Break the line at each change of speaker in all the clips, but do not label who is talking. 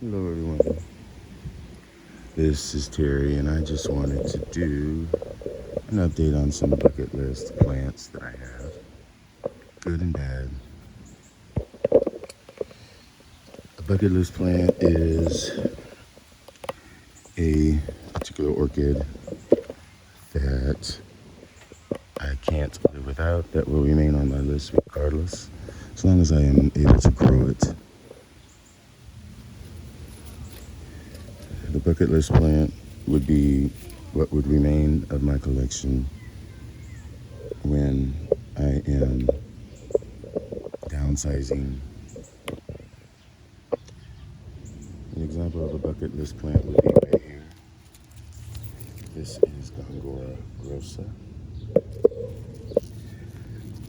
Hello everyone, this is Terry and I just wanted to do an update on some bucket list plants that I have, good and bad. A bucket list plant is a particular orchid that I can't live without, that will remain on my list regardless, as long as I am able to grow it. The bucket list plant would be what would remain of my collection when I am downsizing. An example of a bucket list plant would be right here. This is Gongora grossa.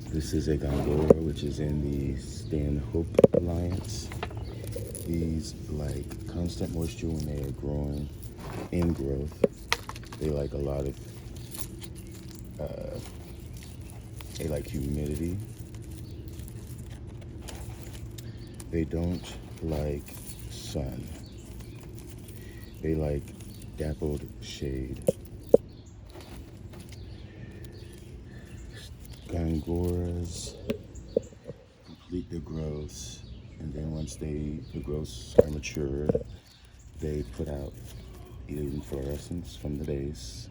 This is a Gongora which is in the Stanhope Alliance. These like constant moisture when they are growing in growth. They like a lot of, they like humidity. They don't like sun. They like dappled shade. Gongoras complete their growth, and then once the growths are mature, they put out inflorescence from the base,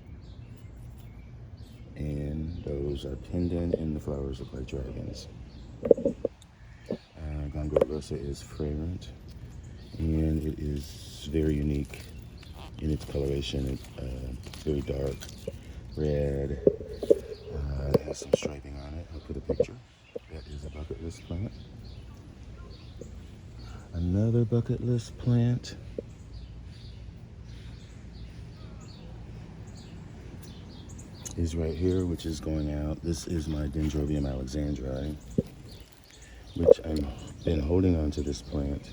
and those are pendant, and the flowers look like dragons. Gongora grossa is fragrant, and it is very unique in its coloration. It's very dark red. It has some striping on it. I'll put a picture. That is a bucket list plant. Another bucket list plant is right here, which is going out. This is my Dendrobium alexandrae, which I've been holding on to this plant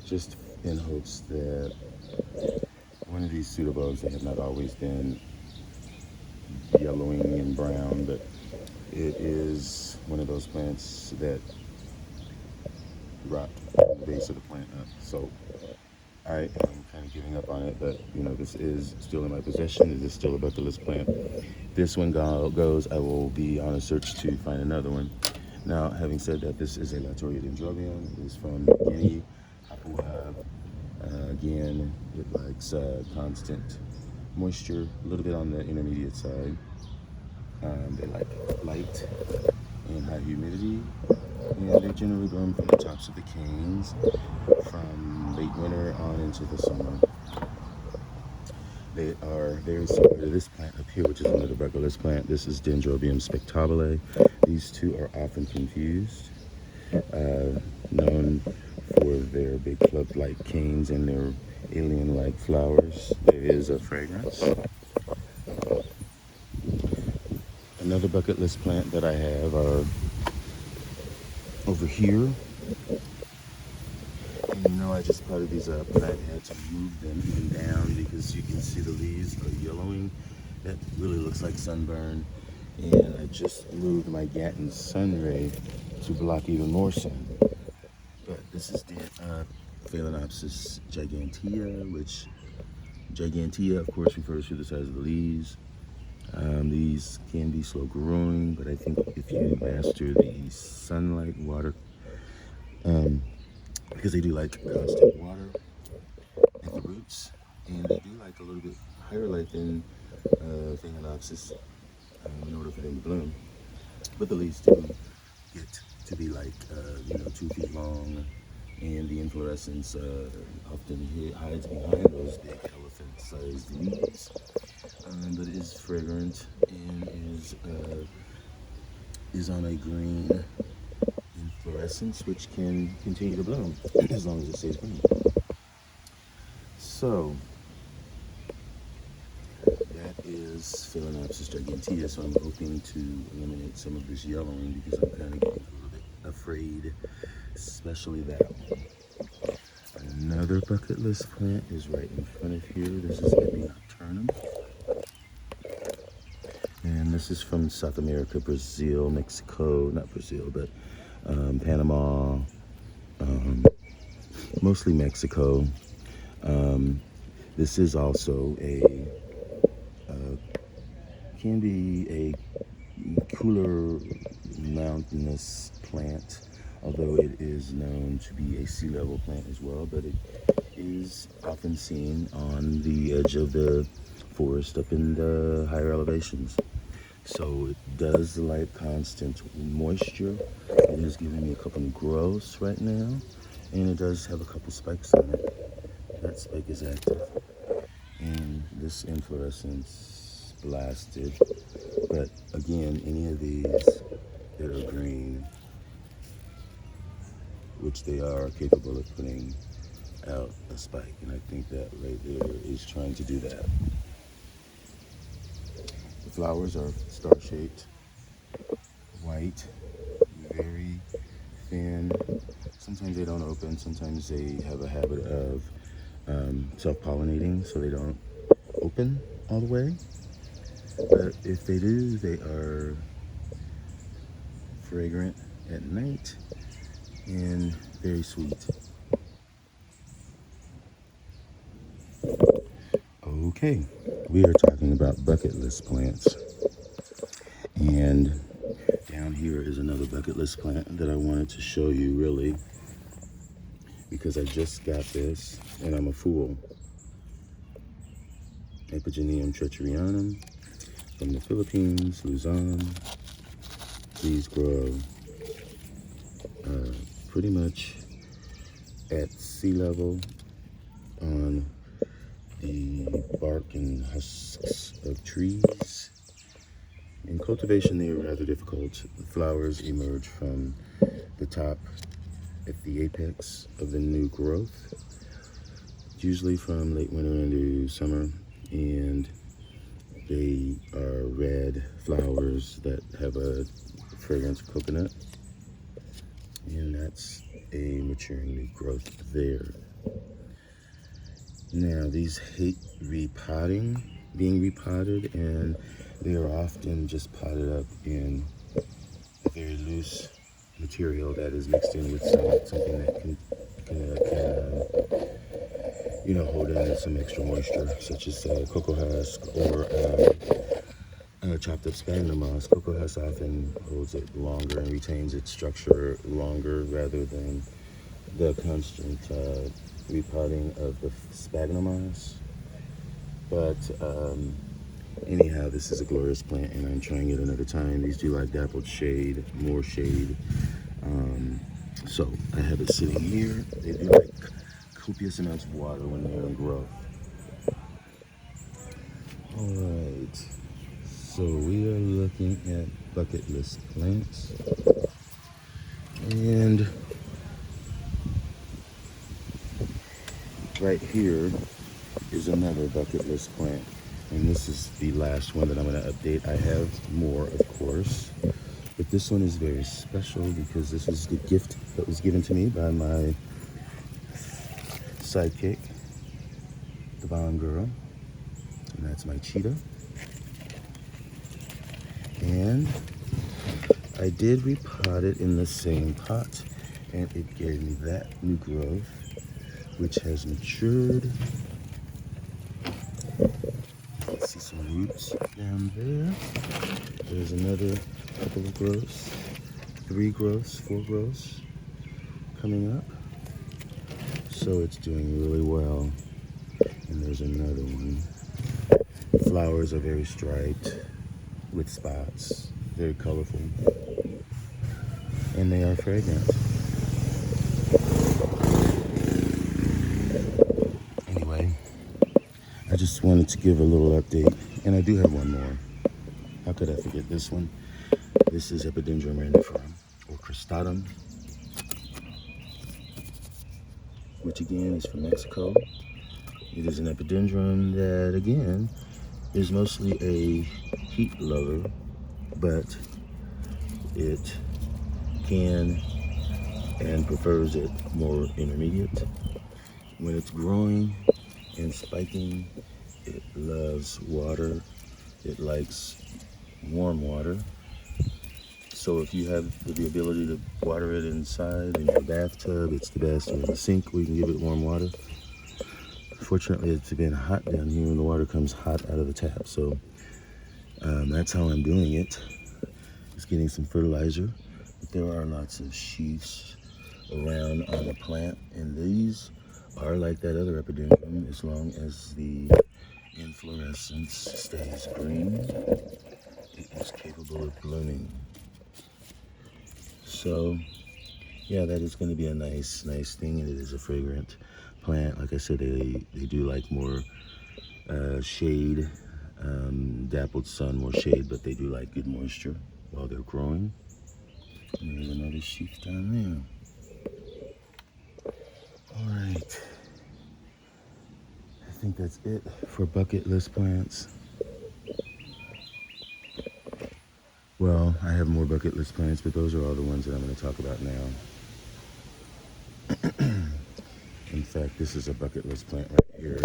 just in hopes that one of these pseudobugs, they have not always been yellowing and brown, but it is one of those plants that rot the base of the plant up. So I am kind of giving up on it, but you know, this is still in my possession. It is still a bucket list plant. This one goes, I will be on a search to find another one. Now, having said that, this is a Latoria dendrobium. It is from Guinea, Papua. Again, it likes constant moisture, a little bit on the intermediate side. They like light and high humidity, and they generally bloom from the tops of the canes from late winter on into the summer. They are very similar to this plant up here, which is another bucket list plant. This is Dendrobium spectabile. These two are often confused, known for their big club-like canes and their alien-like flowers. There is a fragrance. Another bucket list plant that I have are over here. And you know, I just potted these up, but I've had to move them even down because you can see the leaves are yellowing. That really looks like sunburn. And I just moved my Gatton sunray to block even more sun. But this is the Phalaenopsis gigantea, which gigantea, of course, refers to the size of the leaves. These can be slow growing, but I think if you master the sunlight, water, because they do like constant water at the roots, and they do like a little bit higher light than Phalaenopsis in order for them to bloom. But the leaves do get to be like 2 feet long, and the inflorescence often hides behind those big elephant-sized leaves. But it is fragrant and is on a green inflorescence, which can continue to bloom as long as it stays green. So that is Phalaenopsis gigantea. So I'm hoping to eliminate some of this yellowing because I'm kind of getting a little bit afraid, especially that one. Another bucket list plant is right in front of here. This is Epidendrum. And this is from South America, Brazil, Mexico, not Brazil, but Panama, mostly Mexico. This is also can be a cooler mountainous plant, although it is known to be a sea level plant as well, but it is often seen on the edge of the forest up in the higher elevations. So it does like constant moisture. It is giving me a couple of growths right now, and it does have a couple spikes on it. That spike is active, and this inflorescence blasted. But again, any of these that are green, which they are capable of putting out a spike, and I think that right there is trying to do that. The flowers are star-shaped, white, very thin. Sometimes they don't open, sometimes they have a habit of self-pollinating, so they don't open all the way. But if they do, they are fragrant at night and very sweet. Okay, we are talking about bucket list plants. And down here is another bucket list plant that I wanted to show you, really, because I just got this and I'm a fool. Epidemic treacherianum from the Philippines, Luzon. These grow pretty much at sea level on the bark and husks of trees. In cultivation, they are rather difficult. The flowers emerge from the top at the apex of the new growth, usually from late winter into summer, and they are red flowers that have a fragrance of coconut, and that's a maturing new growth there. Now, these hate being repotted, and they are often just potted up in a very loose material that is mixed in with something that can hold in some extra moisture, such as cocoa husk or chopped up sphagnum moss. Cocoa husk often holds it longer and retains its structure longer rather than the constant repotting of the sphagnum moss. But anyhow, this is a glorious plant, and I'm trying it another time. These do like dappled shade, more shade. So I have it sitting here. They do like copious amounts of water when they're in growth. All right, so we are looking at bucket list plants, and right here is another bucket list plant, and this is the last one that I'm going to update. I have more, of course, but this one is very special because this is the gift that was given to me by my sidekick, the Gongora, and that's my Cheetah. And I did repot it in the same pot, and it gave me that new growth, which has matured. You can see some roots down there. There's another couple of growths, 3 growths, 4 growths coming up. So it's doing really well. And there's another one. The flowers are very striped with spots, very colorful, and they are fragrant. Anyway, I just wanted to give a little update, and I do have one more. How could I forget this one? This is Epidendrum randiferum, or cristatum, which again is from Mexico. It is an epidendrum that, again, is mostly a heat lover, but it can and prefers it more intermediate. When it's growing and spiking, it loves water. It likes warm water. So if you have the ability to water it inside in your bathtub, it's the best, or in the sink where you can give it warm water. Fortunately, it's been hot down here and the water comes hot out of the tap. So that's how I'm doing it. Just getting some fertilizer. But there are lots of sheaths around on the plant, and these are like that other epidendrum. As long as the inflorescence stays green, it is capable of blooming. So yeah, that is going to be a nice thing, and it is a fragrant plant. Like I said, they do like more shade, dappled sun, more shade, but they do like good moisture while they're growing. And there's another sheath down there. All right, I think that's it for bucket list plants. Well, I have more bucket list plants, but those are all the ones that I'm going to talk about now. In fact, this is a bucket list plant right here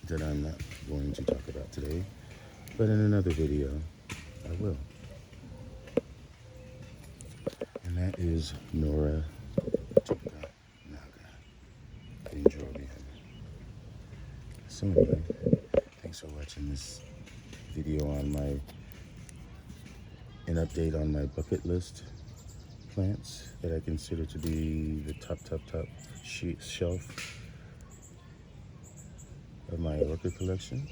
that I'm not going to talk about today, but in another video, I will. And that is Nora Dendrobium. So anyway, thanks for watching this video on an update on my bucket list plants that I consider to be the top shelf of my orchid collection.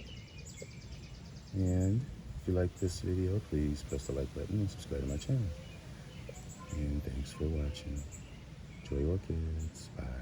And if you like this video, please press the like button and subscribe to my channel. And thanks for watching. Enjoy orchids. Bye.